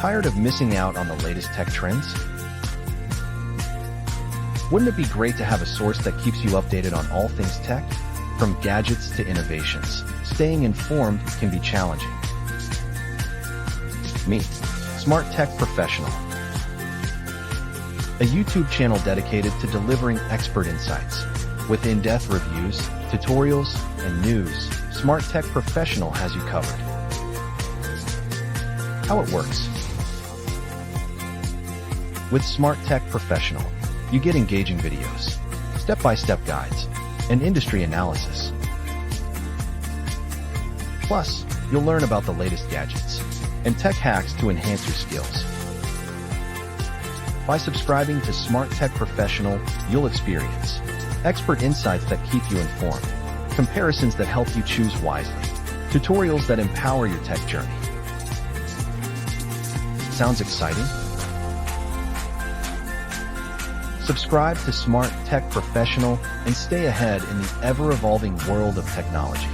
Tired of missing out on the latest tech trends? Wouldn't it be great to have a source that keeps you updated on all things tech? From gadgets to innovations, staying informed can be challenging. Meet Smart Tech Professional, a YouTube channel dedicated to delivering expert insights. With in-depth reviews, tutorials, and news, Smart Tech Professional has you covered. How it works. With Smart Tech Professional, you get engaging videos, step-by-step guides, and industry analysis. Plus, you'll learn about the latest gadgets and tech hacks to enhance your skills. By subscribing to Smart Tech Professional, you'll experience expert insights that keep you informed, comparisons that help you choose wisely, tutorials that empower your tech journey. Sounds exciting? Subscribe to Smart Tech Professional and stay ahead in the ever-evolving world of technology.